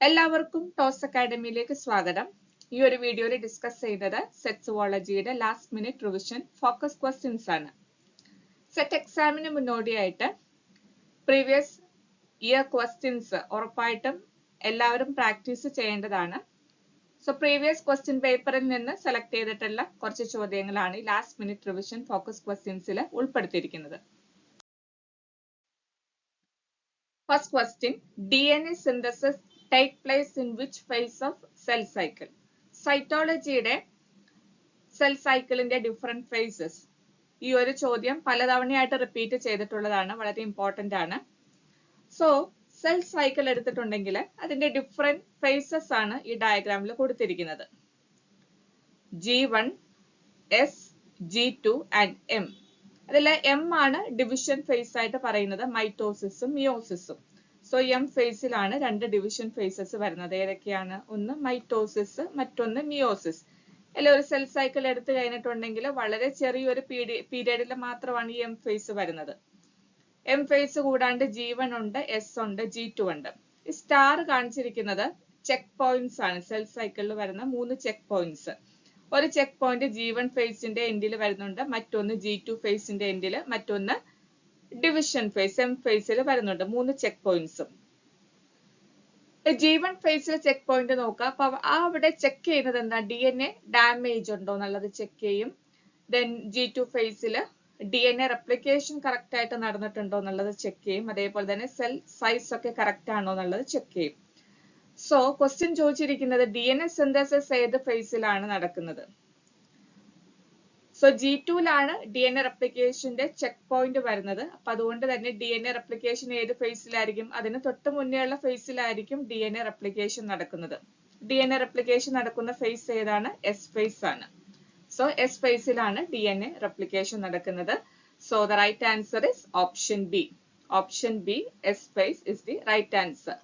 എല്ലാവർക്കും ടോസ് അക്കാഡമിയിലേക്ക് സ്വാഗതം. ഈ ഒരു വീഡിയോയിൽ ഡിസ്കസ് ചെയ്യുന്നത് സെറ്റ് സുവോളജിയുടെ last minute revision focus questions ആണ്. സെറ്റ് എക്സാമിന് മുന്നോടിയായിട്ട് പ്രീവിയസ് ഇയർ ക്വസ്റ്റ്യൻസ് ഉറപ്പായിട്ടും എല്ലാവരും പ്രാക്ടീസ് ചെയ്യേണ്ടതാണ്. സോ പ്രീവിയസ് ക്വസ്റ്റ്യൻ പേപ്പറിൽ നിന്ന് സെലക്ട് ചെയ്തിട്ടുള്ള കുറച്ച് ചോദ്യങ്ങളാണ് ഈ ലാസ്റ്റ് മിനിറ്റ് റിവിഷൻ ഫോക്കസ് ക്വസ്റ്റ്യൻസിൽ ഉൾപ്പെടുത്തിയിരിക്കുന്നത്. First question, DNA synthesis take place in which phase of cell cycle? സൈറ്റോളജിയുടെ സെൽ സൈക്കിളിന്റെ ഡിഫറെന്റ് ഫേസസ്. ഈ ഒരു ചോദ്യം പലതവണയായിട്ട് റിപ്പീറ്റ് ചെയ്തിട്ടുള്ളതാണ്, വളരെ ഇമ്പോർട്ടന്റ് ആണ്. സോ സെൽ സൈക്കിൾ എടുത്തിട്ടുണ്ടെങ്കിൽ അതിന്റെ ഡിഫറെന്റ് ഫേസസ് ആണ് ഈ ഡയഗ്രാമിൽ കൊടുത്തിരിക്കുന്നത്. G1, S, G2 and M. അതിൽ M ആണ് ഡിവിഷൻ ഫേസ് ആയിട്ട് പറയുന്നത്, മൈറ്റോസിസും മിയോസിസും. സോ എം ഫേസിലാണ് രണ്ട് ഡിവിഷൻ ഫേസസ് വരുന്നത്. ഏതൊക്കെയാണ്? ഒന്ന് മൈറ്റോസിസ്, മറ്റൊന്ന് മിയോസിസ്. അല്ലെ, ഒരു സെൽ സൈക്കിൾ എടുത്തു കഴിഞ്ഞിട്ടുണ്ടെങ്കിൽ വളരെ ചെറിയൊരു പീരിയഡിൽ മാത്രമാണ് ഈ എം ഫേസ് വരുന്നത്. എം ഫേസ് കൂടാണ്ട് G1 ഉണ്ട്, S ഉണ്ട്, G2 ഉണ്ട്. ഈ സ്റ്റാർ കാണിച്ചിരിക്കുന്നത് ചെക്ക് പോയിന്റ്സ് ആണ്. സെൽ സൈക്കിളിൽ വരുന്ന 3 ചെക്ക് പോയിന്റ്സ്. ഒരു ചെക്ക് പോയിന്റ് G1 ഫേസിന്റെ എൻഡിൽ വരുന്നുണ്ട്, മറ്റൊന്ന് G2 ഫേസിന്റെ എൻഡിൽ, മറ്റൊന്ന് ഡിവിഷൻ ഫേസ് എം ഫേസിൽ വരുന്നുണ്ട്. 3 ചെക്ക് പോയിന്റ്സും. G1 ഫേസിൽ ചെക്ക് പോയിന്റ് നോക്കുക. അപ്പൊ അവിടെ ചെക്ക് ചെയ്യുന്നത് എന്താ? DNA ഡാമേജ് ഉണ്ടോ എന്നുള്ളത് ചെക്ക് ചെയ്യും. ദെൻ G2 ഫേസിൽ DNA റെപ്ലിക്കേഷൻ കറക്റ്റ് ആയിട്ട് നടന്നിട്ടുണ്ടോ എന്നുള്ളത് ചെക്ക് ചെയ്യും. അതേപോലെ തന്നെ സെൽ സൈസ് ഒക്കെ കറക്റ്റ് ആണോ എന്നുള്ളത് ചെക്ക് ചെയ്യും. സോ ക്വസ്റ്റ്യൻ ചോദിച്ചിരിക്കുന്നത് DNA സിന്തസിസ് ഏത് ഫേസിലാണ് നടക്കുന്നത്? സോ G2ലാണ് DNA റെപ്ലിക്കേഷന്റെ ചെക്ക് പോയിന്റ് വരുന്നത്. അപ്പൊ അതുകൊണ്ട് തന്നെ DNA റെപ്ലിക്കേഷൻ ഏത് ഫേസിലായിരിക്കും? അതിന് തൊട്ട് മുന്നേ ഉള്ള ഫേസിലായിരിക്കും DNA റെപ്ലിക്കേഷൻ നടക്കുന്നത്. DNA റെപ്ലിക്കേഷൻ നടക്കുന്ന ഫേസ് ഏതാണ്? S ഫേസ് ആണ്. സോ S ഫേസിലാണ് DNA റെപ്ലിക്കേഷൻ നടക്കുന്നത്. So the right answer is option B. Option B, S phase is the right answer.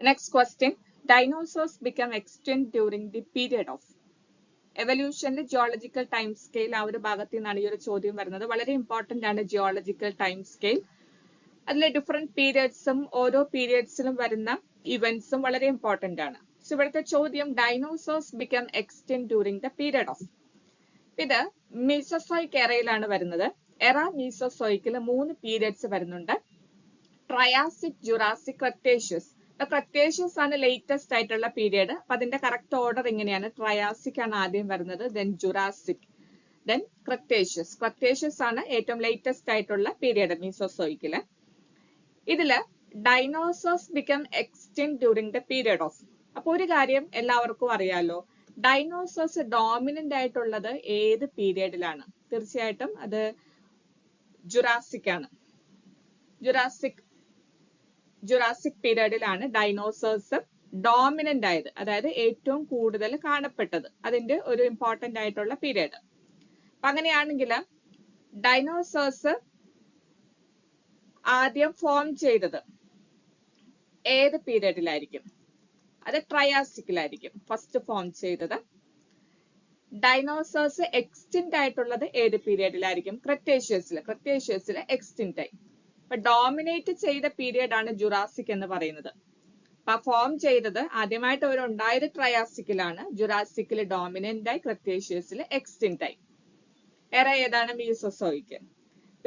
Next question, dinosaurs become extinct during the period of. എവല്യൂഷനിൽ geological time scale ആ ഒരു ഭാഗത്തു നിന്നാണ് ഈ ഒരു ചോദ്യം വരുന്നത്. വളരെ ഇമ്പോർട്ടന്റ് ആണ് ജിയോളജിക്കൽ ടൈം സ്കെയിൽ. അതിലെ ഡിഫറെന്റ് പീരിയഡ്സും ഓരോ പീരിയഡ്സിലും വരുന്ന ഇവന്റ്സും വളരെ ഇമ്പോർട്ടന്റ് ആണ്. സോ ഇവിടുത്തെ ചോദ്യം dinosaurs become extinct during the period of. ഇത് മീസോസോയിക് എറയിലാണ് വരുന്നത്. എറ മീസോസോയിക്കിൽ 3 പീരിയഡ്സ് വരുന്നുണ്ട്. Triassic, Jurassic, Cretaceous. ക്രെറ്റേഷ്യസ് ആണ് ലേറ്റസ്റ്റ് ആയിട്ടുള്ള പീരിയഡ്. അപ്പൊ അതിന്റെ കറക്റ്റ് ഓർഡർ ഇങ്ങനെയാണ്. ട്രയാസിക് ആണ് ആദ്യം വരുന്നത്, then Jurassic, then Cretaceous. Cretaceous ആണ് ഏറ്റവും ലേറ്റസ്റ്റ് ആയിട്ടുള്ള പീരിയഡ് മീസോസോയിക്കില്. ഇതില് dinosaurs become extinct during the period of. അപ്പൊ ഒരു കാര്യം എല്ലാവർക്കും അറിയാലോ, ഡൈനോസോഴ്സ് ഡോമിനന്റ് ആയിട്ടുള്ളത് ഏത് പീരിയഡിലാണ്? തീർച്ചയായിട്ടും അത് ജുറാസിക് ആണ്. ജുറാസിക് പീരിയഡിലാണ് ഡൈനോസോഴ്സ് ഡോമിനന്റ് ആയത്, അതായത് ഏറ്റവും കൂടുതൽ കാണപ്പെട്ടത്. അതിന്റെ ഒരു ഇമ്പോർട്ടന്റ് ആയിട്ടുള്ള പീരിയഡ്. അങ്ങനെയാണെങ്കിൽ ഡൈനോസോഴ്സ് ആദ്യം ഫോം ചെയ്തത് ഏത് പീരിയഡിലായിരിക്കും? അത് ട്രയാസിക്കിലായിരിക്കും ഫസ്റ്റ് ഫോം ചെയ്തത്. ഡൈനോസോഴ്സ് എക്സ്റ്റിൻക്ട് ആയിട്ടുള്ളത് ഏത് പീരിയഡിലായിരിക്കും? ക്രെറ്റേഷ്യസിൽ എക്സ്റ്റിൻക്ട് ആയി. അപ്പൊ ഡോമിനേറ്റ് ചെയ്ത പീരിയഡ് ആണ് ജുറാസിക് എന്ന് പറയുന്നത്. അപ്പൊ ഫോം ചെയ്തത് ആദ്യമായിട്ട് അവരുണ്ടായത് ട്രയാസിക്കിലാണ്. ജുറാസിക്കിൽ ഡോമിനന്റ് ആയി, ക്രെറ്റേഷ്യസിൽ എക്സ്റ്റിൻക്ട് ആയി. എറ ഏതാണ്? മീസോസോയിക്.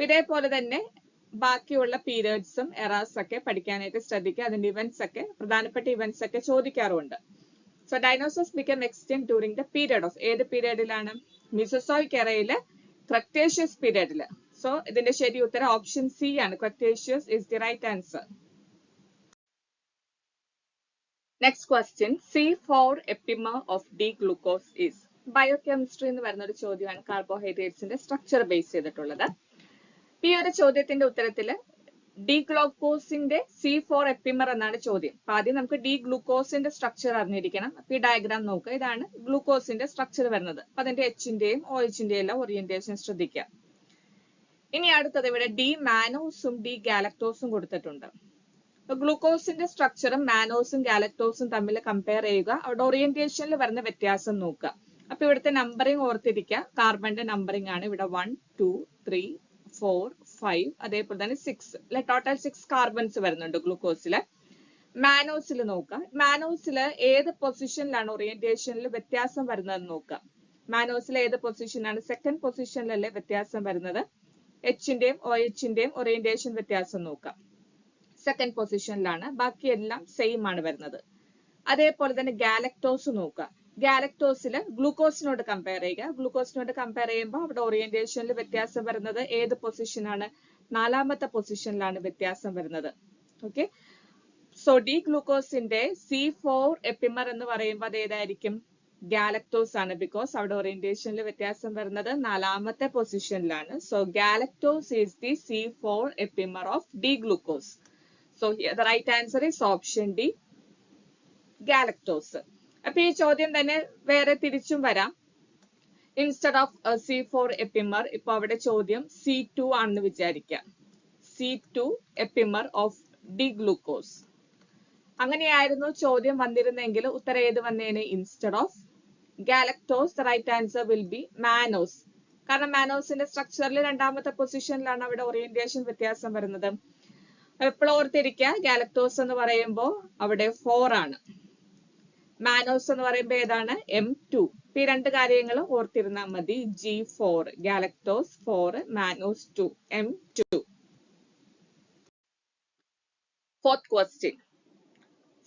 ഇതേപോലെ തന്നെ ബാക്കിയുള്ള പീരിയഡ്സും എറാസ് ഒക്കെ പഠിക്കാനായിട്ട് ശ്രദ്ധിക്കുക. അതിന്റെ ഇവന്റ്സ് ഒക്കെ, പ്രധാനപ്പെട്ട ഇവന്റ്സ് ഒക്കെ ചോദിക്കാറുണ്ട്. So dinosaurs become extinct during the period of. ഏത് പീരിയഡിലാണ്? മീസോസോയിക് എറയില്, ക്രെറ്റേഷ്യസ് പീരിയഡില്. സോ ഇതിന്റെ ശരി ഉത്തരം ഓപ്ഷൻ സി ആണ്. Cretaceous is the right answer. Next question, C4 epimer of D glucose is. Biochemistry എന്ന് പറയുന്ന ഒരു ചോദ്യമാണ്, കാർബോഹൈഡ്രേറ്റ്സിന്റെ സ്ട്രക്ചർ ബേസ് ചെയ്തിട്ടുള്ളത്. ഈ ഒരു ചോദ്യത്തിന്റെ ഉത്തരത്തില് ഡി ഗ്ലൂക്കോസിന്റെ C4 എപ്പിമർ എന്നാണ് ചോദ്യം. അപ്പൊ ആദ്യം നമുക്ക് ഡി ഗ്ലൂക്കോസിന്റെ സ്ട്രക്ചർ അറിഞ്ഞിരിക്കണം. അപ്പൊ ഈ ഡയഗ്രാം നോക്കുക, ഇതാണ് ഗ്ലൂക്കോസിന്റെ സ്ട്രക്ചർ വരുന്നത്. അപ്പൊ അതിന്റെ Hന്റെയും OHന്റെയും എല്ലാം ഓറിയന്റേഷൻ ശ്രദ്ധിക്കുക. ഇനി അടുത്തത് ഇവിടെ ഡി മാനോസും ഡി ഗാലക്ടോസും കൊടുത്തിട്ടുണ്ട്. ഗ്ലൂക്കോസിന്റെ സ്ട്രക്ചറും മാനോസും ഗാലക്ടോസും തമ്മിൽ കമ്പയർ ചെയ്യുക. അവിടെ ഓറിയന്റേഷനിൽ വരുന്ന വ്യത്യാസം നോക്കുക. അപ്പൊ ഇവിടുത്തെ നമ്പറിംഗ് ഓർത്തിരിക്കുക. കാർബണിന്റെ നമ്പറിംഗ് ആണ് ഇവിടെ 1, 2, 3, 4, 5 അതേപോലെ തന്നെ 6 അല്ലെ ടോട്ടൽ 6 കാർബൺസ് വരുന്നുണ്ട് ഗ്ലൂക്കോസിൽ. മാനോസിൽ നോക്കുക. മാനോസിൽ ഏത് പൊസിഷനിലാണ് ഓറിയന്റേഷനിൽ വ്യത്യാസം വരുന്നത് നോക്കുക. മാനോസിൽ ഏത് പൊസിഷനാണ്? സെക്കൻഡ് പൊസിഷനിലല്ലേ വ്യത്യാസം വരുന്നത്. എച്ചിന്റെയും ഒ എച്ചിന്റെയും ഓറിയന്റേഷൻ വ്യത്യാസം നോക്കാം. സെക്കൻഡ് പൊസിഷനിലാണ്, ബാക്കിയെല്ലാം സെയിം ആണ് വരുന്നത്. അതേപോലെ തന്നെ ഗാലക്ടോസ് നോക്കുക. ഗാലക്ടോസിൽ ഗ്ലൂക്കോസിനോട് കമ്പയർ ചെയ്യുക. ഗ്ലൂക്കോസിനോട് കമ്പയർ ചെയ്യുമ്പോൾ അവിടെ ഓറിയന്റേഷനിൽ വ്യത്യാസം വരുന്നത് ഏത് പൊസിഷനാണ്? 4ാമത്തെ പൊസിഷനിലാണ് വ്യത്യാസം വരുന്നത്. ഓക്കെ, സോ ഡി ഗ്ലൂക്കോസിന്റെ C4 എപ്പിമർ എന്ന് പറയുമ്പോൾ അത് ഏതായിരിക്കും? ഗാലക്ടോസ് ആണ്. ബിക്കോസ് അവിടെ ഓറിയന്റേഷനിൽ വ്യത്യാസം വരുന്നത് 4ാമത്തെ പൊസിഷനിലാണ്. So galactose is the C4 epimer of D glucose. So here the right answer is option D, galactose. അപ്പൊ ഈ ചോദ്യം തന്നെ വേറെ തിരിച്ചും വരാം. ഇൻസ്റ്റെഡ് ഓഫ് C4 എപ്പിമർ ഇപ്പൊ അവിടെ ചോദ്യം C2 ആണെന്ന് വിചാരിക്കാം. C2 epimer of D glucose. അങ്ങനെയായിരുന്നു ചോദ്യം വന്നിരുന്നെങ്കിൽ ഉത്തരം ഏത് വന്നേനെ? Instead of galactose. The right answer will be mannose. കാരണം മാനോസിന്റെ സ്ട്രക്ചറിൽ 2ാമത്തെ പൊസിഷനിലാണ് അവിടെ ഓറിയന്റേഷൻ വ്യത്യാസം വരുന്നത്. എപ്പോഴും ഓർത്തിരിക്കുക, ഗാലക്ടോസ് എന്ന് പറയുമ്പോൾ അവിടെ 4 ആണ്. മാനോസ് എന്ന് പറയുമ്പോൾ ഏതാണ്? M2. ഈ 2 കാര്യങ്ങൾ ഓർത്തിരുന്നാൽ മതി. G4 galactose 4, mannose 2, M2. Fourth question.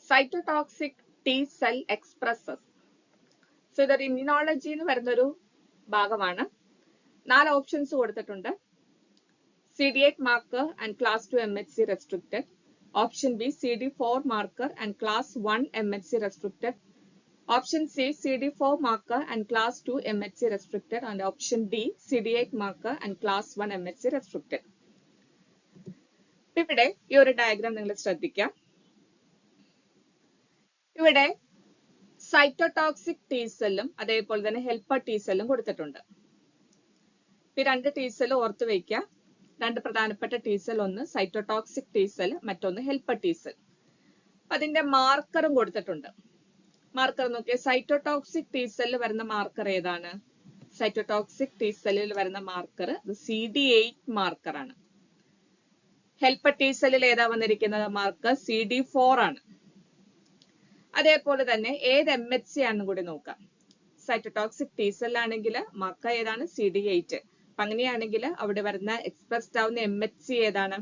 Cytotoxic T cell expressors. So ഇതൊരു ഇമ്മ്യൂണോളജി എന്ന് വരുന്നൊരു ഭാഗമാണ്. 4 ഓപ്ഷൻസ് കൊടുത്തിട്ടുണ്ട്. CD8 marker and class 2 MHC restricted. Option B CD4 marker and class 1 MHC restricted. Option C CD4 marker and class 2 MHC restricted. And option D CD8 marker and class 1 MHC restricted. ഇവിടെ ഈ ഒരു diagram നിങ്ങൾ ശ്രദ്ധിക്കാം. ഇവിടെ cytotoxic T സെല്ലും അതേപോലെ തന്നെ helper T സെല്ലും കൊടുത്തിട്ടുണ്ട്. ഈ 2 T സെൽ ഓർത്ത് വയ്ക്കുക. 2 പ്രധാനപ്പെട്ട T സെൽ, ഒന്ന് സൈറ്റോടോക്സിക് T സെൽ, മറ്റൊന്ന് ഹെൽപ്പർ T സെൽ. അതിന്റെ മാർക്കറും കൊടുത്തിട്ടുണ്ട്. മാർക്കർ നോക്കിയാൽ സൈറ്റോടോക്സിക് T സെല്ലിൽ വരുന്ന മാർക്കർ ഏതാണ്? സൈറ്റോടോക്സിക് T സെല്ലിൽ വരുന്ന മാർക്കർ CD8 മാർക്കർ ആണ്. ഹെൽപ്പർ T സെല്ലിൽ ഏതാ വന്നിരിക്കുന്നത് മാർക്കർ? CD4 ആണ്. അതേപോലെ തന്നെ ഏത് MHC ആണെന്ന് കൂടി നോക്കാം. സൈറ്റോടോക്സിക് T സെല്ലാണെങ്കിൽ മാർക്കർ ഏതാണ്? CD8. അപ്പൊ അങ്ങനെയാണെങ്കിൽ അവിടെ വരുന്ന എക്സ്പ്രസ്ഡ് ആവുന്ന MHC ഏതാണ്?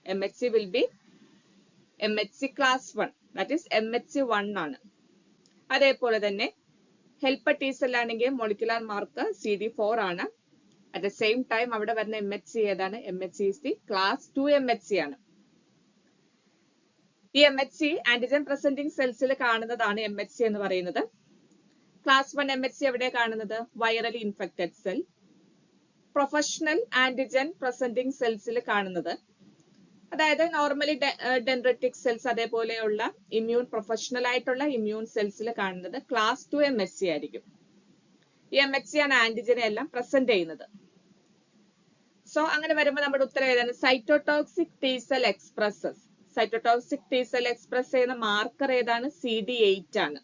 MHC will be MHC class 1, that is MHC1 ആണ്. അതേപോലെ തന്നെ ഹെൽപ്പർ T സെല്ലാണെങ്കിൽ മോളിക്കുലർ മാർക്കർ CD4 ആണ്. അറ്റ് ദ സെയിം ടൈം അവിടെ വരുന്ന MHC ഏതാണ്? MHC is the class 2 MHC ആണ്. ഈ MHC ആന്റിജൻ പ്രസന്റിംഗ് സെൽസിൽ കാണുന്നതാണ് MHC എന്ന് പറയുന്നത്. ക്ലാസ് 1 MHC എവിടെ കാണുന്നത്? Virally infected cell. Professional antigen presenting സെൽസിൽ കാണുന്നത്, അതായത് നോർമലി ഡെൻഡ്രിറ്റിക് സെൽസ് അതേപോലെയുള്ള ഇമ്മ്യൂൺ പ്രൊഫഷണൽ ആയിട്ടുള്ള ഇമ്മ്യൂൺ സെൽസിൽ കാണുന്നത് ക്ലാസ് 2 MHC ആയിരിക്കും. ഈ MHC ആണ് ആന്റിജനെ എല്ലാം പ്രസന്റ് ചെയ്യുന്നത്. സോ അങ്ങനെ വരുമ്പോൾ നമ്മുടെ ഉത്തരം ഏതാണ്? Cytotoxic T cell expresses. Cytotoxic T cell express ചെയ്യുന്ന മാർക്കർ ഏതാണ്? CD8 ആണ്.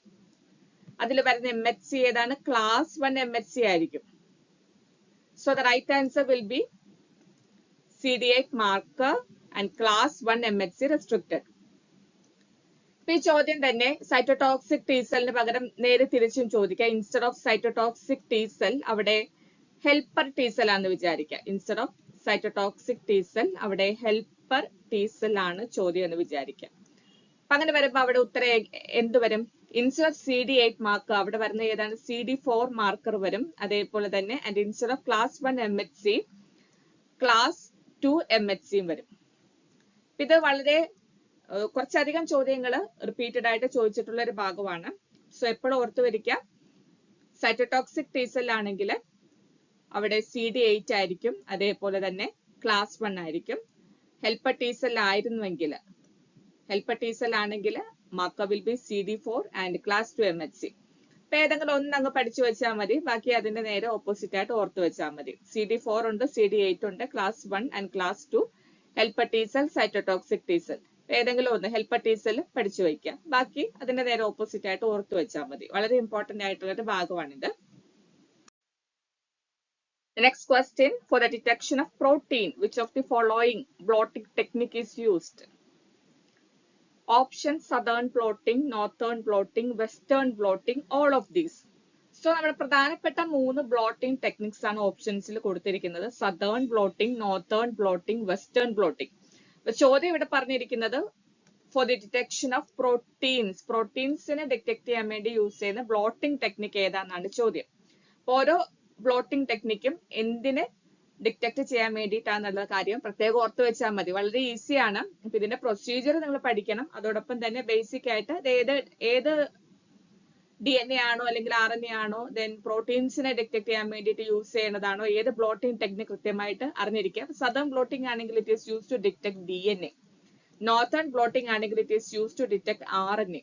അതിൽ വരുന്ന MHC ഏതാണ്? ക്ലാസ് 1 MHC ആയിരിക്കും. So the right answer will be CD8 marker and class 1 MHC restricted. ഈ ചോദ്യം തന്നെ സൈറ്റോടോക്സിക് T സെല്ലിന് പകരം നേരെ തിരിച്ചും ചോദിക്കാം. Instead of cytotoxic T cell അവിടെ ഹെൽപ്പർ T സെൽ ആണെന്ന് വിചാരിക്കുക. Instead of cytotoxic T cell അവിടെ ഹെൽപ്പർ T സെൽ ആണ് ചോദ്യം എന്ന് വിചാരിക്കുക. അപ്പൊ അങ്ങനെ വരുമ്പോ അവിടെ ഉത്തരം എന്ത് വരും? ഇൻസ്റ്റെഡ് ഓഫ് CD8 മാർക്കർ അവിടെ വരുന്ന ഏതാണ്? CD4 മാർക്കർ വരും. അതേപോലെ തന്നെ and instead of class 1 MHC class 2 MHC വരും. ഇത് വളരെ കുറച്ചധികം ചോദ്യങ്ങൾ റിപ്പീറ്റഡ് ആയിട്ട് ചോദിച്ചിട്ടുള്ള ഒരു ഭാഗമാണ്. സോ എപ്പോഴും ഓർത്തു വരിക, സൈറ്റോടോക്സിക് T സെൽ ആണെങ്കിൽ അവിടെ CD8 ആയിരിക്കും, അതേപോലെ തന്നെ ക്ലാസ് 1 ആയിരിക്കും. ഹെൽപ്പർ T സെൽ ആയിരുന്നുവെങ്കിൽ, ഹെൽപ്പർ T സെൽ ആണെങ്കിൽ marker will be CD4 and class 2 MHC. അപ്പൊ ഏതെങ്കിലും ഒന്ന് അങ്ങ് പഠിച്ചു വെച്ചാൽ മതി, ബാക്കി അതിന്റെ നേരെ ഓപ്പോസിറ്റ് ആയിട്ട് ഓർത്തു വെച്ചാൽ മതി. CD4 ഉണ്ട്, CD8 ഉണ്ട്, class 1 and class 2 helper T cell, cytotoxic T cell. ഏതെങ്കിലും ഒന്ന് ഹെൽപ്പർ T സെൽ പഠിച്ചു വയ്ക്കുക, ബാക്കി അതിന്റെ നേരെ ഓപ്പോസിറ്റ് ആയിട്ട് ഓർത്തു വെച്ചാൽ മതി. വളരെ ഇമ്പോർട്ടന്റ് ആയിട്ടുള്ള ഒരു ഭാഗമാണിത്. The next question, for the detection of protein, which of the following blotting technique is used? Option southern blotting, northern blotting, western blotting, all of these. So നമ്മുടെ പ്രധാനപ്പെട്ട 3 ബ്ലോട്ടിംഗ് ടെക്നിക്സ് ആണ് ഓപ്ഷൻസിൽ കൊടുത്തിരിക്കുന്നത്. Southern blotting, northern blotting, western blotting. അപ്പൊ ചോദ്യം ഇവിടെ പറഞ്ഞിരിക്കുന്നത് for the detection of proteins, പ്രോട്ടീൻസിനെ ഡിറ്റക്ട് ചെയ്യാൻ വേണ്ടി യൂസ് ചെയ്യുന്ന ബ്ലോട്ടിംഗ് ടെക്നിക് ഏതാണെന്നാണ് ചോദ്യം. ഓരോ ബ്ലോട്ടിംഗ് ടെക്നിക്കും എന്തിനെ ഡിറ്റക്ട് ചെയ്യാൻ വേണ്ടിയിട്ടാന്നുള്ള കാര്യം പ്രത്യേകം ഓർത്ത് വെച്ചാൽ മതി. വളരെ ഈസിയാണ്. അപ്പൊ ഇതിന്റെ പ്രൊസീജിയർ നിങ്ങൾ പഠിക്കണം. അതോടൊപ്പം തന്നെ ബേസിക് ആയിട്ട് ഏത് DNA ആണോ അല്ലെങ്കിൽ RNA ആണോ, ദെൻ പ്രോട്ടീൻസിനെ ഡിറ്റക്ട് ചെയ്യാൻ വേണ്ടിയിട്ട് യൂസ് ചെയ്യുന്നതാണോ, ഏത് ബ്ലോട്ടിംഗ് ടെക്നിക് കൃത്യമായിട്ട് അറിഞ്ഞിരിക്കുക. സദേൺ ബ്ലോട്ടിംഗ് ആണെങ്കിൽ it is use to detect DNA. Northern blotting ആണെങ്കിൽ it is use to detect RNA.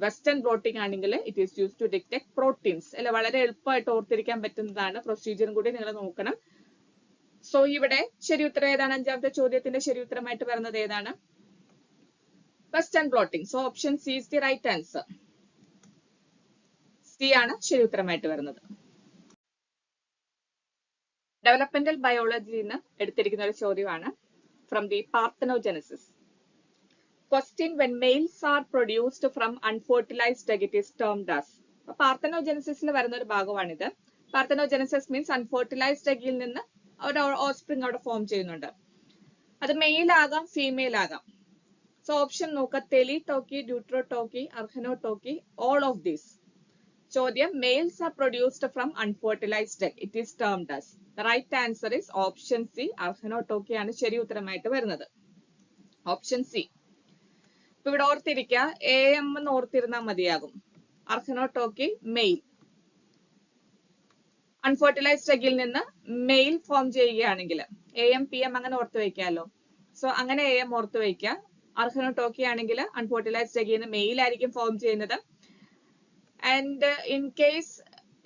Western blotting ആണെങ്കിൽ it is use to detect proteins. അല്ലെ, വളരെ എളുപ്പമായിട്ട് ഓർത്തിരിക്കാൻ പറ്റുന്നതാണ്. പ്രൊസീജിയറും കൂടി നിങ്ങൾ നോക്കണം. സോ ഇവിടെ ശരി ഉത്തരം ഏതാണ്? 5ാമത്തെ ചോദ്യത്തിന്റെ ശരി ഉത്തരമായിട്ട് വരുന്നത് ഏതാണ്? Western blotting. So option C is the right answer. C ആണ് ശരി ഉത്തരമായിട്ട് വരുന്നത്. ഡെവലപ്മെന്റൽ ബയോളജിയിൽ നിന്ന് എടുത്തിരിക്കുന്ന ഒരു ചോദ്യമാണ് from the parthenogenesis. Question, when males are produced from unfertilized egg, it is termed as. പാർത്തനോജെനസിസിൽ വരുന്ന ഒരു ഭാഗമാണിത്. പാർത്തനോജെനസിസ് മീൻസ് അൺഫെർട്ടിലൈസ്ഡ് എഗിൽ നിന്ന് ഒരു ഓസ്പ്രിങ് അവിടെ ഫോം ചെയ്യുന്നുണ്ട്. അത് മെയിൽ ആകാം, ഫീമെയിൽ ആകാം. സോ ഓപ്ഷൻ നോക്കുക, telytoky, deuterotoky, arrhenotoky, all of these. ചോദ്യം, males are produced from unfertilised egg, it is termed as. The right answer is option C, arrhenotoky ആണ് ശരി ഉത്തരമായിട്ട് വരുന്നത്. Option C. ഇപ്പൊ ഇവിടെ ഓർത്തിരിക്കുക, AM എന്ന് ഓർത്തിരുന്നാൽ മതിയാകും. അർഹനോടോക്കി മെയിൽ. അൺഫെർട്ടിലൈസ്ഡ് എഗിൽ നിന്ന് മെയിൽ ഫോം ചെയ്യുകയാണെങ്കിൽ AM PM അങ്ങനെ ഓർത്ത് വയ്ക്കാമല്ലോ. സോ അങ്ങനെ AM ഓർത്ത് വയ്ക്കുക. അർഹനോടോക്കി ആണെങ്കിൽ അൺഫെർട്ടിലൈസ്ഡ് എഗിൽ നിന്ന് മെയിൽ ആയിരിക്കും ഫോം ചെയ്യുന്നത്. And in case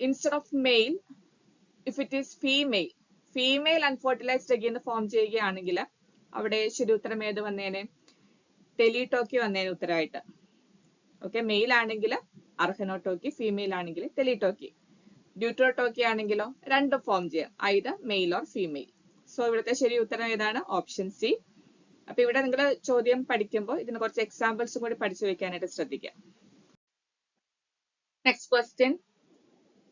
instead of male, if it is female unfertilised എഗിൽ നിന്ന് ഫോം ചെയ്യുകയാണെങ്കിൽ അവിടെ ശരി ഉത്തരം ഏത് വന്നേനെ? ടെലിടോക്കി വന്നേനെ ഉത്തരമായിട്ട്. ഓക്കെ, മെയിൽ ആണെങ്കിൽ അർഹനോടോക്കി, ഫീമെയിൽ ആണെങ്കിൽ ടെലിടോക്കി. ഡ്യൂട്രോടോക്കി ആണെങ്കിലോ രണ്ടും ഫോം ചെയ്യാം, either male or female. So ഇവിടുത്തെ ശരി ഉത്തരം ഏതാണ്? Option C. അപ്പൊ ഇവിടെ നിങ്ങൾ ചോദ്യം പഠിക്കുമ്പോൾ ഇതിന് കുറച്ച് എക്സാമ്പിൾസും കൂടി പഠിച്ചു വെക്കാനായിട്ട് ശ്രദ്ധിക്കുക. നെക്സ്റ്റ് ക്വസ്റ്റ്യൻ,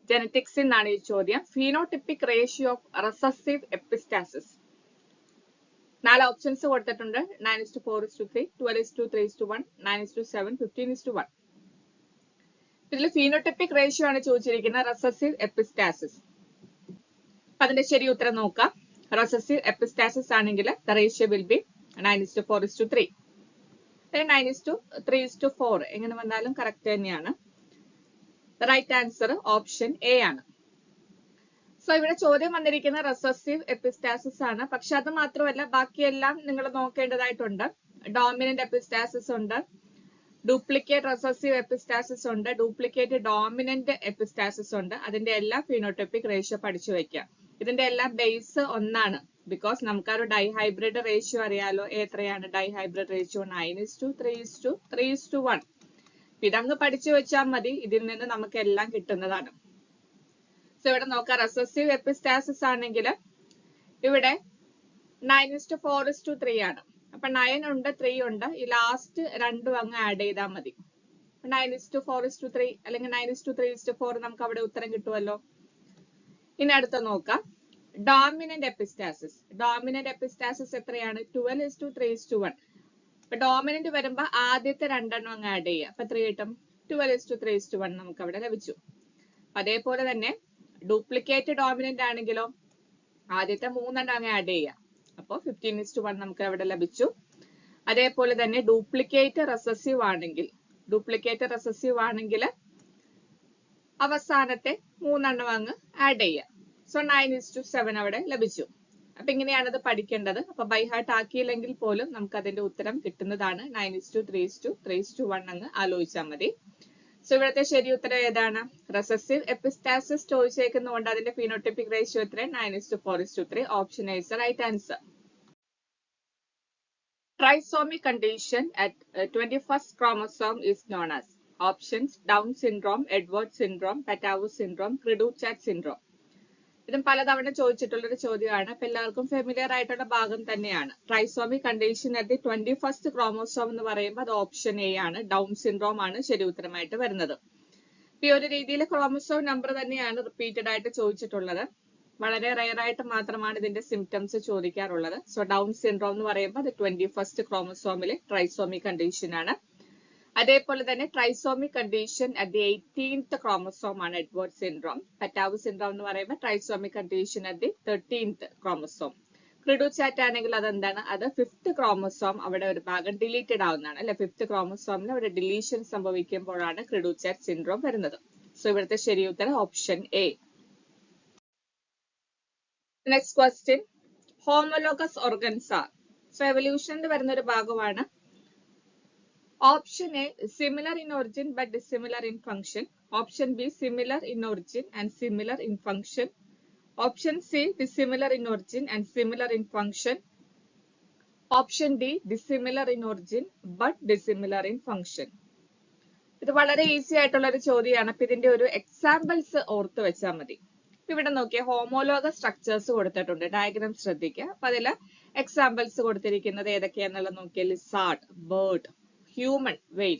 ജനറ്റിക്സിൽ നിന്നാണ് ഈ ചോദ്യം. Phenotypic ratio of recessive epistasis. 4 options കൊടുത്തിട്ടുണ്ട്. 9:4:3, 12:3:1, 9:7, 15:1. ഇതിൽ ഫീനോടിപ്പിക് റേഷ്യോ ആണ് ചോദിച്ചിരിക്കുന്നത്, റെസസീവ് എപ്പിസ്റ്റാസിസ്. അതിന്റെ ശരി ഉത്തരം നോക്കാം. റെസസീവ് എപ്പിസ്റ്റാസിസ് ആണെങ്കിൽ ദ റേഷ്യോ വിൽ ബി 9:4:3. 9:3:4 എങ്ങനെ വന്നാലും കറക്റ്റ് തന്നെയാണ്. The right answer option A ആണ്. സോ ഇവിടെ ചോദ്യം വന്നിരിക്കുന്ന റെസസീവ് എപ്പിസ്റ്റാസിസ് ആണ്. പക്ഷെ അത് മാത്രമല്ല, ബാക്കിയെല്ലാം നിങ്ങൾ നോക്കേണ്ടതായിട്ടുണ്ട്. ഡോമിനന്റ് എപ്പിസ്റ്റാസിസ് ഉണ്ട്, ഡ്യൂപ്ലിക്കേറ്റ് റെസസീവ് എപ്പിസ്റ്റാസിസ് ഉണ്ട്, ഡ്യൂപ്ലിക്കേറ്റ് ഡോമിനന്റ് എപ്പിസ്റ്റാസിസ് ഉണ്ട്. അതിന്റെ എല്ലാം ഫീനോടൈപ്പിക് റേഷ്യോ പഠിച്ചു വെക്കാം. ഇതിന്റെ എല്ലാം ബേസ് ഒന്നാണ്. ബിക്കോസ് നമുക്ക് ആ ഒരു ഡൈഹൈബ്രിഡ് റേഷ്യോ അറിയാലോ. എത്രയാണ് ഡൈഹൈബ്രിഡ് റേഷ്യോ? 9:3:1. ഇതങ്ങ് പഠിച്ചു വെച്ചാൽ മതി. ഇതിൽ നിന്ന് നമുക്ക് എല്ലാം കിട്ടുന്നതാണ്. സോ ഇവിടെ നോക്കാം, റെസസീവ് എപ്പിസ്റ്റാസിസ് ആണെങ്കിൽ ഇവിടെ 9:4:3 ആണ്. അപ്പൊ 9 ഉണ്ട്, 3 ഉണ്ട്. ഈ ലാസ്റ്റ് രണ്ടും അങ്ങ് ആഡ് ചെയ്താൽ മതി. 9:4:3 അല്ലെങ്കിൽ 9:3:4 നമുക്ക് അവിടെ ഉത്തരം കിട്ടുമല്ലോ. ഇനി അടുത്ത നോക്കാം, ഡോമിനന്റ് എപ്പിസ്റ്റാസിസ്. ഡോമിനന്റ് എപ്പിസ്റ്റാസിസ് എത്രയാണ്? 12:3:1. അപ്പൊ ഡോമിനന്റ് വരുമ്പോ ആദ്യത്തെ രണ്ടെണ്ണം അങ്ങ് ആഡ് ചെയ്യുക. അപ്പൊ 3 കിട്ടും. 12:3:1 നമുക്ക് അവിടെ ലഭിച്ചു. അതേപോലെ തന്നെ ഡ്യൂപ്ലിക്കേറ്റ് ഡോമിനന്റ് ആണെങ്കിലോ ആദ്യത്തെ 3 അങ്ങ് ആഡ് ചെയ്യുക. അപ്പോൾ 15:1 നമുക്ക് അവിടെ ലഭിച്ചു. അതേപോലെ തന്നെ ഡ്യൂപ്ലിക്കേറ്റ് റെസസീവ് ആണെങ്കിൽ അവസാനത്തെ 3 അങ്ങ് ആഡ് ചെയ്യുക. സോ 9:7 അവിടെ ലഭിച്ചു. അപ്പൊ ഇങ്ങനെയാണത് പഠിക്കേണ്ടത്. അപ്പൊ ബൈ ഹാർട്ട് ആക്കിയില്ലെങ്കിൽ പോലും നമുക്ക് അതിന്റെ ഉത്തരം കിട്ടുന്നതാണ്. 9:3:1 അങ്ങ് ആലോചിച്ചാൽ മതി. സോ ഇവിടുത്തെ ശരി ഉത്തരം ഏതാണ്? റെസസീവ് എപ്പിസ്റ്റാസിസ് ചോദിച്ചേക്കുന്നതുകൊണ്ട് അതിന്റെ ഫീനോടൈപ്പിക് റേഷ്യോ എത്ര? 9:4:3. Option A is right answer. Trisomy condition at 21st chromosome is known as. Options: Down syndrome, Edwards syndrome, Patau syndrome, Cru-du-Chat syndrome. ഇതും പലതവണ ചോദിച്ചിട്ടുള്ള ഒരു ചോദ്യമാണ്. അപ്പൊ എല്ലാവർക്കും ഫെമിലിയർ ആയിട്ടുള്ള ഭാഗം തന്നെയാണ്. Trisomy condition at the 21st chromosome എന്ന് പറയുമ്പോൾ അത് ഓപ്ഷൻ എ ആണ്. ഡൗൺ സിൻഡ്രോം ആണ് ശരി ഉത്തരമായിട്ട് വരുന്നത്. ഈ ഒരു രീതിയിൽ ക്രോമോസോം നമ്പർ തന്നെയാണ് റിപ്പീറ്റഡ് ആയിട്ട് ചോദിച്ചിട്ടുള്ളത്. വളരെ റെയർ ആയിട്ട് മാത്രമാണ് ഇതിന്റെ സിംറ്റംസ് ചോദിക്കാറുള്ളത്. സോ ഡൗൺ സിൻഡ്രോം എന്ന് പറയുമ്പോൾ അത് 21st ക്രോമോസോമിലെ ട്രൈസോമി കണ്ടീഷൻ ആണ്. അതേപോലെ തന്നെ trisomy condition at the 18th chromosome ആണ് എഡ്വേർഡ് സിൻഡ്രോം. പറ്റാവു സിൻഡ്രോം എന്ന് പറയുമ്പോൾ trisomy condition at the 13th chromosome. Cri du chat ആണെങ്കിൽ അതെന്താണ്, അത് 5th ക്രോമോസോം അവിടെ ഒരു ഭാഗം ഡിലീറ്റഡ് ആവുന്നതാണ് അല്ലെ. 5th ക്രോമോസോമിൽ അവിടെ ഡിലീഷൻ സംഭവിക്കുമ്പോഴാണ് ക്രിഡുചാറ്റ് സിൻഡ്രോം വരുന്നത്. സോ ഇവിടുത്തെ ശരി ഉത്തരം option A. Next question, homologous organs are. So എവല്യൂഷനിൽ വരുന്ന ഒരു ഭാഗമാണ്. Option A similar in origin but dissimilar in function. Option B similar in origin and similar in function. Option C dissimilar in origin and similar in function. Option D dissimilar in origin but dissimilar in function. ഇത് വളരെ easy ആയിട്ടുള്ള ഒരു ചോദ്യമാണ്. അപ്പൊ ഇതിന്റെ ഒരു examples ഓർത്ത് വെച്ചാൽ മതി. ഇവിടെ നോക്കിയ ഹോമോലോഗസ് സ്ട്രക്ചേഴ്സ് കൊടുത്തിട്ടുണ്ട്. ഡയഗ്രാം ശ്രദ്ധിക്കുക. അപ്പൊ അതില് എക്സാമ്പിൾസ് കൊടുത്തിരിക്കുന്നത് ഏതൊക്കെയാണെന്നുള്ളത് നോക്കിയാൽ ലിസാർഡ്, ബേർഡ്, ഹ്യൂമൻ, വെയിൽ.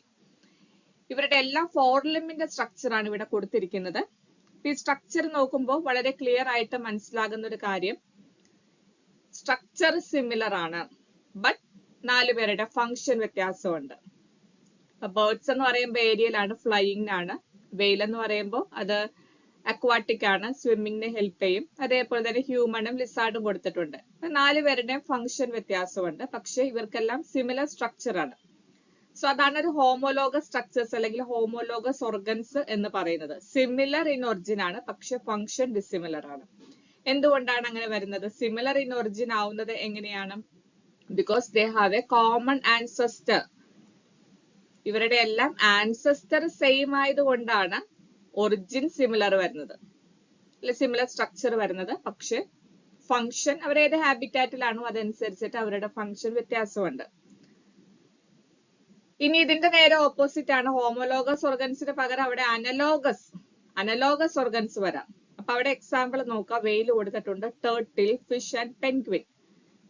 ഇവരുടെ എല്ലാം 4 ലിംബിന്റെ സ്ട്രക്ചർ ആണ് ഇവിടെ കൊടുത്തിരിക്കുന്നത്. ഈ സ്ട്രക്ചർ നോക്കുമ്പോൾ വളരെ ക്ലിയർ ആയിട്ട് മനസ്സിലാകുന്ന ഒരു കാര്യം, സ്ട്രക്ചർ സിമിലർ ആണ്, ബട്ട് 4 പേരുടെ ഫംഗ്ഷൻ വ്യത്യാസമുണ്ട്. ബേർഡ്സ് എന്ന് പറയുമ്പോൾ ഏരിയൽ ആണ്, ഫ്ലൈയിങ് ആണ്. വെയിൽ എന്ന് പറയുമ്പോൾ അത് അക്വാട്ടിക് ആണ്, സ്വിമ്മിങ്ങിന് ഹെൽപ്പ് ചെയ്യും. അതേപോലെ തന്നെ ഹ്യൂമണും ലിസാർഡും കൊടുത്തിട്ടുണ്ട്. 4 പേരുടെയും ഫംഗ്ഷൻ വ്യത്യാസമുണ്ട്, പക്ഷെ ഇവർക്കെല്ലാം സിമിലർ സ്ട്രക്ചർ ആണ്. സോ അതാണ് ഒരു ഹോമോലോഗസ് സ്ട്രക്ചേഴ്സ് അല്ലെങ്കിൽ ഹോമോലോഗസ് ഓർഗൻസ് എന്ന് പറയുന്നത്. സിമിലർ ഇൻ ഒറിജിൻ ആണ്, പക്ഷെ ഫംഗ്ഷൻ ഡിസിമിലർ ആണ്. എന്തുകൊണ്ടാണ് അങ്ങനെ വരുന്നത്? സിമിലർ ഇൻ ഒറിജിൻ ആവുന്നത് എങ്ങനെയാണ്? Because they have a common ancestor. ഇവരുടെ എല്ലാം ആൻസെസ്റ്റർ സെയിം ആയതുകൊണ്ടാണ് ഒറിജിൻ സിമിലർ വരുന്നത്, അല്ലെ സിമിലർ സ്ട്രക്ചർ വരുന്നത്. പക്ഷെ ഫംഗ്ഷൻ അവരേത് ഹാബിറ്റാറ്റിലാണോ അതനുസരിച്ചിട്ട് അവരുടെ ഫംഗ്ഷൻ വ്യത്യാസമുണ്ട്. ഇനി ഇതിന്റെ നേരെ ഓപ്പോസിറ്റ് ആണ് ഹോമോലോഗസ് ഓർഗൻസിന് പകരം അവിടെ അനലോഗസ് ഓർഗൻസ് വരാം. അപ്പൊ അവിടെ എക്സാമ്പിൾ നോക്കാം. വെയിൽ കൊടുത്തിട്ടുണ്ട്, ടേർട്ടിൽ, ഫിഷ് ആൻഡ് പെൻഗ്വിൻ.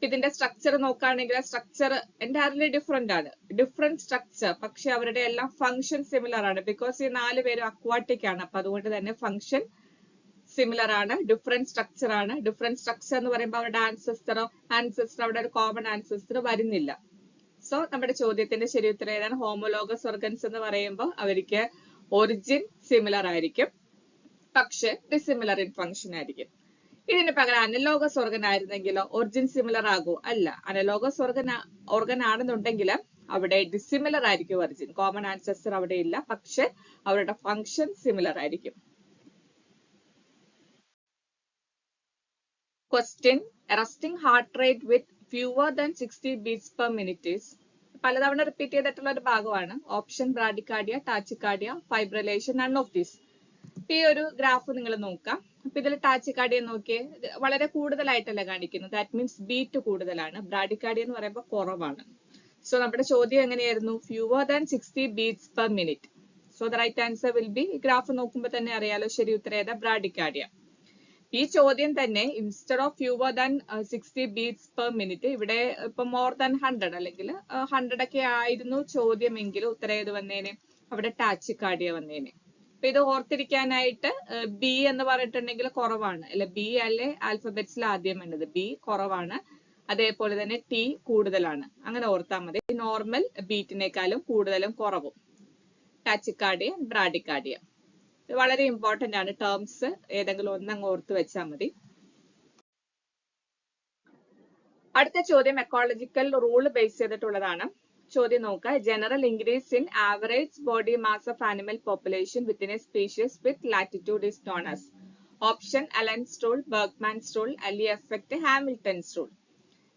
ഇതിന്റെ സ്ട്രക്ചർ നോക്കുകയാണെങ്കിൽ സ്ട്രക്ചർ എൻറ്റയർലി ഡിഫറെന്റ് ആണ്, ഡിഫറെന്റ് സ്ട്രക്ചർ. പക്ഷെ അവരുടെ എല്ലാം ഫംഗ്ഷൻ സിമിലർ ആണ്. ബിക്കോസ് ഈ 4 പേരും അക്വാട്ടിക് ആണ്. അപ്പൊ അതുകൊണ്ട് തന്നെ ഫംഗ്ഷൻ സിമിലർ ആണ്, ഡിഫറെന്റ് സ്ട്രക്ചർ ആണ്. ഡിഫറെന്റ് സ്ട്രക്ചർ എന്ന് പറയുമ്പോൾ അവരുടെ ആൻസെസ്റ്റർ അവിടെ ഒരു കോമൺ ആൻസെസ്റ്റർ വരുന്നില്ല. സോ നമ്മുടെ ചോദ്യത്തിന്റെ ശരി ഉത്തരം ഏതാണ്? ഹോമോലോഗസ് ഓർഗൻസ് എന്ന് പറയുമ്പോൾ അവർക്ക് ഒറിജിൻ സിമിലർ ആയിരിക്കും, പക്ഷെ ഡിസിമിലർ ഇൻ ഫംഗ്ഷൻ ആയിരിക്കും. ഇതിന് പകരം അനലോഗസ് ഓർഗൻ ആയിരുന്നെങ്കിലോ ഒറിജിൻ സിമിലർ ആകൂ? അല്ല. അനലോഗസ് ഓർഗൻ ആണെന്നുണ്ടെങ്കിൽ അവിടെ ഡിസിമിലർ ആയിരിക്കും ഒറിജിൻ. കോമൺ ആൻസെസ്റ്റർ അവിടെ ഇല്ല, പക്ഷെ അവരുടെ ഫംഗ്ഷൻ സിമിലർ ആയിരിക്കും. Question, resting heart rate with fewer than 60 beats per minute is. പലതവണ റിപ്പീറ്റ് ചെയ്തിട്ടുള്ള ഒരു ഭാഗമാണ്. Option bradycardia, tachycardia, fibrillation, none of these. ഈ ഒരു ഗ്രാഫ് നിങ്ങൾ നോക്കാം. അപ്പൊ ഇതിൽ ടാച്ചിക്കാർഡിയ നോക്കിയേ, വളരെ കൂടുതലായിട്ടല്ല കാണിക്കുന്നത്. ദാറ്റ് മീൻസ് ബീറ്റ് കൂടുതലാണ്. ബ്രാഡിക്കാർഡിയ എന്ന് പറയുമ്പോൾ കുറവാണ്. സോ നമ്മുടെ ചോദ്യം എങ്ങനെയായിരുന്നു? fewer than 60 beats per minute. So the right answer will be, graph നോക്കുമ്പോൾ തന്നെ അറിയാലോ ശരി ഉത്തരം ഏതാ? ബ്രാഡിക്കാർഡിയ. ഈ ചോദ്യം തന്നെ instead of fewer than 60 beats per minute ഇവിടെ ഇപ്പൊ more than 100 അല്ലെങ്കിൽ 100 ഒക്കെ ആയിരുന്നു ചോദ്യമെങ്കിൽ ഉത്തരം ഏത് വന്നേനെ? അവിടെ ടാച്ചിക്കാർഡിയ വന്നേനെ. അപ്പൊ ഇത് ഓർത്തിരിക്കാനായിട്ട് ബി എന്ന് പറഞ്ഞിട്ടുണ്ടെങ്കിൽ കുറവാണ് അല്ലെ. ബി അല്ലെ ആൽഫബറ്റ്സിൽ ആദ്യം വേണ്ടത്. ബി കുറവാണ്, അതേപോലെ തന്നെ ടി കൂടുതലാണ്. അങ്ങനെ ഓർത്താൽ മതി. നോർമൽ ബീറ്റിനേക്കാളും കൂടുതലും കുറവും. ടാച്ചിക്കാർഡിയ, ബ്രാഡിക്കാർഡിയ വളരെ ഇമ്പോർട്ടന്റ് ആണ്. ടേംസ് ഏതെങ്കിലും ഒന്നങ്ങ് ഓർത്ത് വെച്ചാൽ മതി. അടുത്ത ചോദ്യം എക്കോളജിക്കൽ റൂൾ ബേസ് ചെയ്തിട്ടുള്ളതാണ്. ചോദ്യം നോക്കുക. General increase in average body mass of animal population within a species with latitude is known as. Option Allen's rule, Bergmann's rule, Allee effect, Hamilton's rule.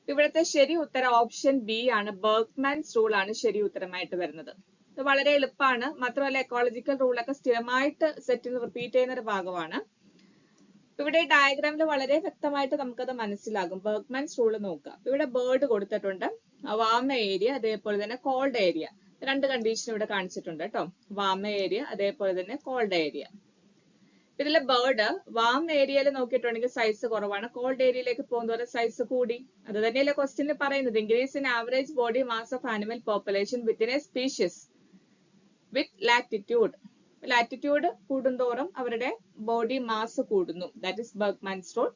ഇവിടുത്തെ ശരി ഉത്തരം ഓപ്ഷൻ ബി ആണ്. Bergmann's rule ആണ് ശരി ഉത്തരമായിട്ട് വരുന്നത്. ഇത് വളരെ എളുപ്പമാണ്. മാത്രമല്ല എക്കോളജിക്കൽ റൂളൊക്കെ സ്ഥിരമായിട്ട് സെറ്റിൽ റിപ്പീറ്റ് ചെയ്യുന്ന ഒരു ഭാഗമാണ്. ഇവിടെ ഡയഗ്രാമിൽ വളരെ വ്യക്തമായിട്ട് നമുക്കത് മനസ്സിലാകും. ബർഗ്മാൻസ് റൂൾ നോക്കാം. ഇവിടെ ബേർഡ് കൊടുത്തിട്ടുണ്ട്, വാമ ഏരിയ, അതേപോലെ തന്നെ കോൾഡ് ഏരിയ. 2 കണ്ടീഷൻ ഇവിടെ കാണിച്ചിട്ടുണ്ട് കേട്ടോ. വാമ ഏരിയ, അതേപോലെ തന്നെ കോൾഡ് ഏരിയ. ഇതിലെ ബേർഡ് വാം ഏരിയയിൽ നോക്കിയിട്ടുണ്ടെങ്കിൽ സൈസ് കുറവാണ്, കോൾഡ് ഏരിയയിലേക്ക് പോകുന്നവരെ സൈസ് കൂടി. അത് തന്നെയല്ലേ ക്വസ്റ്റ്യനിൽ പറയുന്നത്. Increase in average body mass of animal population within a species with latitude. Latitude കൂടുന്തോറും അവരുടെ ബോഡി മാസ് കൂടുന്നു. That is Bergmann's rule.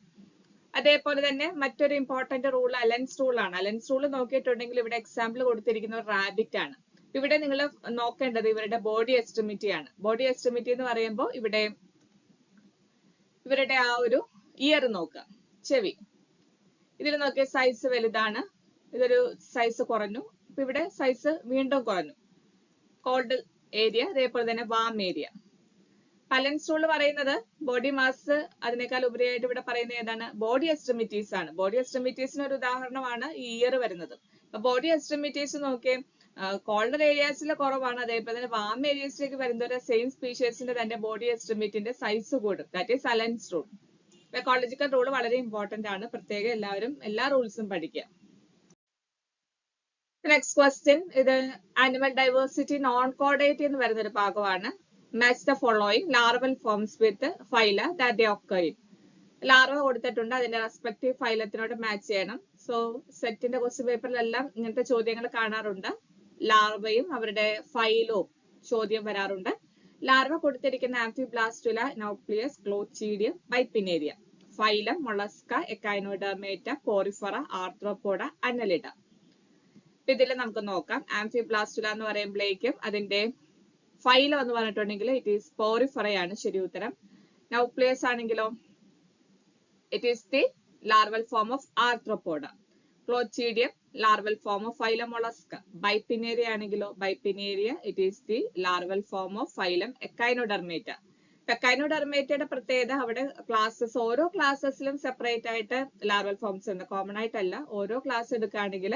അതേപോലെ തന്നെ മറ്റൊരു ഇമ്പോർട്ടന്റ് റൂൾ അലൻസ് റൂൾ ആണ്. അലൻസ് റൂൾ നോക്കിയിട്ടുണ്ടെങ്കിൽ ഇവിടെ എക്സാമ്പിൾ കൊടുത്തിരിക്കുന്ന റാബിറ്റ് ആണ്. ഇവിടെ നിങ്ങൾ നോക്കേണ്ടത് ഇവരുടെ ബോഡി എസ്റ്റിമിറ്റി ആണ്. ബോഡി എസ്റ്റിമിറ്റി എന്ന് പറയുമ്പോൾ ഇവിടെ ഇവരുടെ ആ ഒരു ഇയർ നോക്കുക, ചെവി. ഇതിൽ നോക്കിയ സൈസ് വലുതാണ്, ഇതൊരു സൈസ് കുറഞ്ഞു. അപ്പൊ ഇവിടെ സൈസ് വീണ്ടും കുറഞ്ഞു. കോൾഡ് ഏരിയ, അതേപോലെ തന്നെ വാം ഏരിയ. അലൻസ് റൂൾ പറയുന്നത് ബോഡി മാസ് അതിനേക്കാൾ ഉപരിയായിട്ട് ഇവിടെ പറയുന്നത് ഏതാണ്? ബോഡി എസ്റ്റിമിറ്റീസ് ആണ്. ബോഡി എസ്റ്റിമിറ്റീസിന് ഒരു ഉദാഹരണമാണ് ഈ ഇയർ വരുന്നത്. ബോഡി എസ്റ്റിമിറ്റീസ് നോക്കിയേ, കോൾഡർ ഏരിയാസിൽ കുറവാണ്, അതേപോലെ തന്നെ വാം ഏരിയസിലേക്ക് വരുന്നവരെ സെയിം സ്പീഷീസിന്റെ തന്നെ ബോഡി എസ്റ്റിമേറ്റിന്റെ സൈസ് കൂടും. That is Allen's rule. Ecological rule വളരെ ഇമ്പോർട്ടന്റ് ആണ്. പ്രത്യേകം എല്ലാവരും എല്ലാ റൂൾസും പഠിക്കുക. നെക്സ്റ്റ് ക്വസ്റ്റ്യൻ, ഇത് ആനിമൽ ഡൈവേഴ്സിറ്റി നോൺ കോർഡേറ്റ് എന്ന് വരുന്ന ഒരു ഭാഗമാണ്. Match the following larval forms with ഫൈല that they occur in. Larva കൊടുത്തിട്ടുണ്ട്, അതിന്റെ റെസ്പെക്റ്റീവ് ഫൈലത്തിനോട് മാച്ച് ചെയ്യണം. സോ സെറ്റിന്റെ ക്വസ്റ്റ്യൻ പേപ്പറിലെല്ലാം ഇങ്ങനത്തെ ചോദ്യങ്ങൾ കാണാറുണ്ട്. ലാർവയും അവരുടെ ഫൈലവും ചോദ്യം വരാറുണ്ട്. ലാർവ കൊടുത്തിരിക്കുന്ന amphiblastula, nauplius, glochidium, bipinnaria. Phylum Mollusca, Echinodermata, Porifera, Arthropoda, Annelida. ഇതിൽ നമുക്ക് നോക്കാം. ആംഫിബ്ലാസ്റ്റുല എന്ന് പറയുമ്പോഴേക്കും അതിന്റെ ഫൈലം എന്ന് പറഞ്ഞിട്ടുണ്ടെങ്കിൽ ഇറ്റ് ഈസ് പോറിഫറയാണ് ശരി ഉത്തരം. നൗക്ലിയസ് ആണെങ്കിലോ it is the larval form of Arthropoda. Glochidium larval form of phylum mollusca. Bipinnaria ആണെങ്കിലോ bipinnaria it is the larval form of phylum Echinodermata. എക്കൈനോഡെർമേറ്റയുടെ പ്രത്യേകത അവിടെ ക്ലാസ്സസ് ഓരോ ക്ലാസ്സസിലും സെപ്പറേറ്റ് ആയിട്ട് ലാർവൽ ഫോംസ് ഉണ്ട്, കോമൺ ആയിട്ടല്ല. ഓരോ ക്ലാസ് എടുക്കുകയാണെങ്കിൽ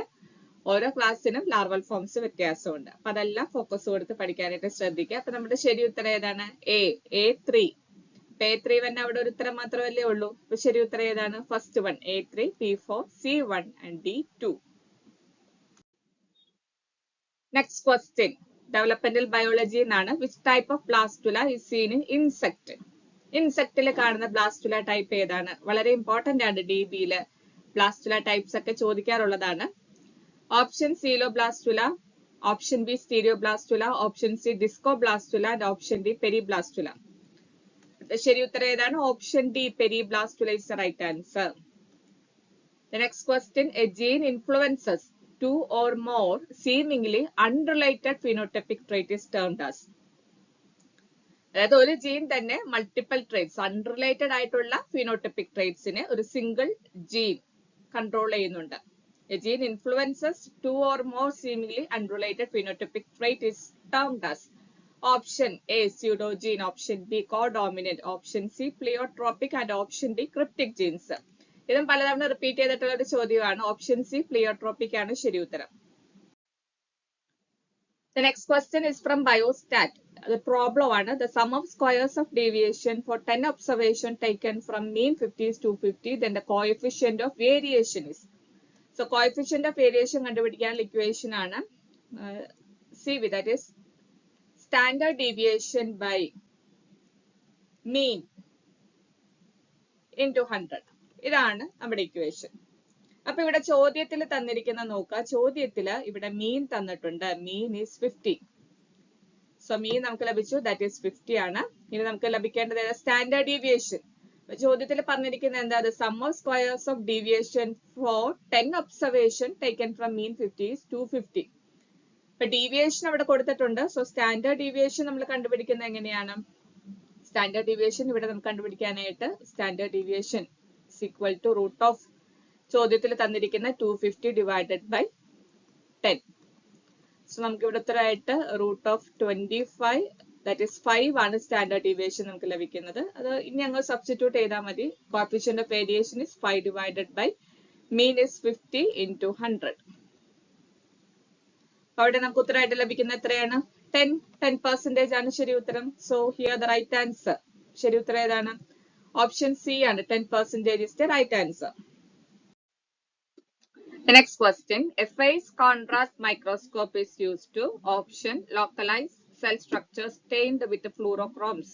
ഓരോ ക്ലാസ്സിനും ലാർവൽ ഫോംസ് വ്യത്യാസമുണ്ട്. അപ്പൊ അതെല്ലാം ഫോക്കസ് കൊടുത്ത് പഠിക്കാനായിട്ട് ശ്രദ്ധിക്കുക. അപ്പൊ നമ്മുടെ ശരി ഉത്തരം ഏതാണ്? A3. A3 തന്നെ അവിടെ ഒരു ഉത്തരം മാത്രമല്ലേ ഉള്ളൂ. അപ്പൊ ശരി ഉത്തരം ഏതാണ്? First one A3, P4, C1 and D2. Next question, developmental biology എന്നാണ്. Which type of blastula is seen in insect? ഇൻസെക്റ്റിൽ കാണുന്ന ബ്ലാസ്റ്റുല ടൈപ്പ് ഏതാണ്? വളരെ ഇമ്പോർട്ടന്റ് ആണ്, DBയില് ബ്ലാസ്റ്റുല ടൈപ്സ് ഒക്കെ ചോദിക്കാറുള്ളതാണ്. Option coeloblastula, option B stereoblastula, option C discoblastula and option D periblastula. ശരി ഉത്തരം ഏതാണ്? Option D periblastula is the right answer. The next question, a gene influences two or more seemingly unrelated phenotypic trait is termed as. അതായത് ഒരു gene തന്നെ multiple traits, unrelated ആയിട്ടുള്ള phenotypic ട്രേറ്റ്സിനെ ഒരു single gene control ചെയ്യുന്നുണ്ട്. A gene influences two or more seemingly unrelated phenotypic trait is termed as. Option A pseudogene, option B codominant, option C pleiotropic and option D cryptic genes. ഇതും പലതവണ repeat ചെയ്തിട്ടുള്ള ഒരു ചോദ്യമാണ്. Option C pleiotropic ആണ് ശരി ഉത്തരം. The next question is from biostat. The problem ആണ്, the sum of squares of deviation for 10 observation taken from mean 50 is 250, then the coefficient of variation is. So coefficient of variation കണ്ടുപിടിക്കാനുള്ള equation ആണ് CV, that is standard deviation by mean into 100. ഇതാണ് നമ്മുടെ equation. അപ്പൊ ഇവിടെ ചോദ്യത്തിൽ തന്നിരിക്കുന്ന നോക്കുക. ചോദ്യത്തില് ഇവിടെ മീൻ തന്നിട്ടുണ്ട്. മീൻ ഈസ് 50. സോ മീൻ നമുക്ക് ലഭിച്ചു, ദാറ്റ് ഈസ് 50 ആണ്. ഇനി നമുക്ക് ലഭിക്കേണ്ടത് സ്റ്റാൻഡേർഡ് ഡീവിയേഷൻ. ചോദ്യത്തിൽ പറഞ്ഞിരിക്കുന്നത് എന്താ? Sum of squares of deviation for 10 observation taken from mean 50 is 250. ഇപ്പൊ ഡീവിയേഷൻ അവിടെ കൊടുത്തിട്ടുണ്ട്. സോ സ്റ്റാൻഡേർഡ് ഡീവിയേഷൻ നമ്മൾ കണ്ടുപിടിക്കുന്നത് എങ്ങനെയാണ്? സ്റ്റാൻഡേർഡ് ഡീവിയേഷൻ ഇവിടെ നമുക്ക് കണ്ടുപിടിക്കാനായിട്ട് standard deviation equal to root of ചോദ്യത്തിൽ തന്നിരിക്കുന്ന 250 divided by 10. സോ നമുക്ക് ഇവിടെ ഉത്തരമായിട്ട് റൂട്ട് ഓഫ് 25, ദാറ്റ് ഈസ് 5 ആണ് സ്റ്റാൻഡേർഡ് ഡീവിയേഷൻ നമുക്ക് ലഭിക്കുന്നത്. അത് ഇനി ഞങ്ങൾ സബ്സ്റ്റിറ്റ്യൂട്ട് ചെയ്താൽ മതി. Coefficient of variation is 5 divided by mean is 50 into 100. അവിടെ നമുക്ക് ഉത്തരമായിട്ട് ലഭിക്കുന്ന എത്രയാണ്? 10% ആണ് ശരി ഉത്തരം. So here the right answer. ശരി ഉത്തരം ഏതാണ്? Option C and 10% is the right answer. The next question, a phase contrast microscope is used to option localize cell structures stained with fluorochromes.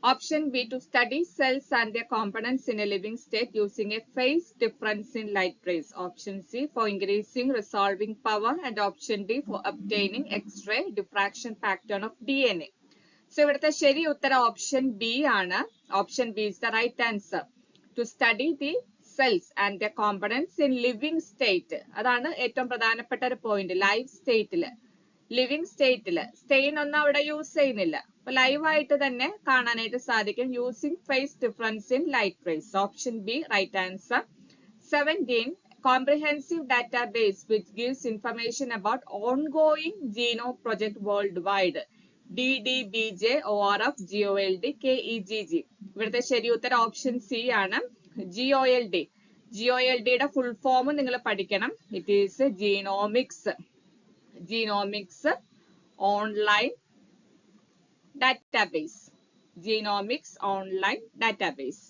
Option B, to study cells and their components in a living state using a phase difference in light rays. Option C, for increasing resolving power. And option D, for obtaining X-ray diffraction pattern of DNA. So ഇവിടുത്തെ ശരി ഉത്തരം option B ആണ്. Option B is the right answer. To study the cells and their components in living state. അതാണ് ഏറ്റവും പ്രധാനപ്പെട്ട ഒരു point. Live സ്റ്റേറ്റില്, living സ്റ്റേറ്റില് stain ഒന്നും അവിടെ യൂസ് ചെയ്യുന്നില്ല. അപ്പൊ ലൈവ് ആയിട്ട് തന്നെ കാണാനായിട്ട് സാധിക്കും using phase difference in light rays. Option B right answer. 17, comprehensive database which gives information about ongoing genome project worldwide. DDBJ, ORF, GOLD, KEGG. ഇവിടുത്തെ ശരി ഉത്തരം ഓപ്ഷൻ സി ആണ്. GOLD. GOLDയുടെ ഫുൾ ഫോം നിങ്ങൾ പഠിക്കണം. It is genomics. Genomics online database. Genomics online database.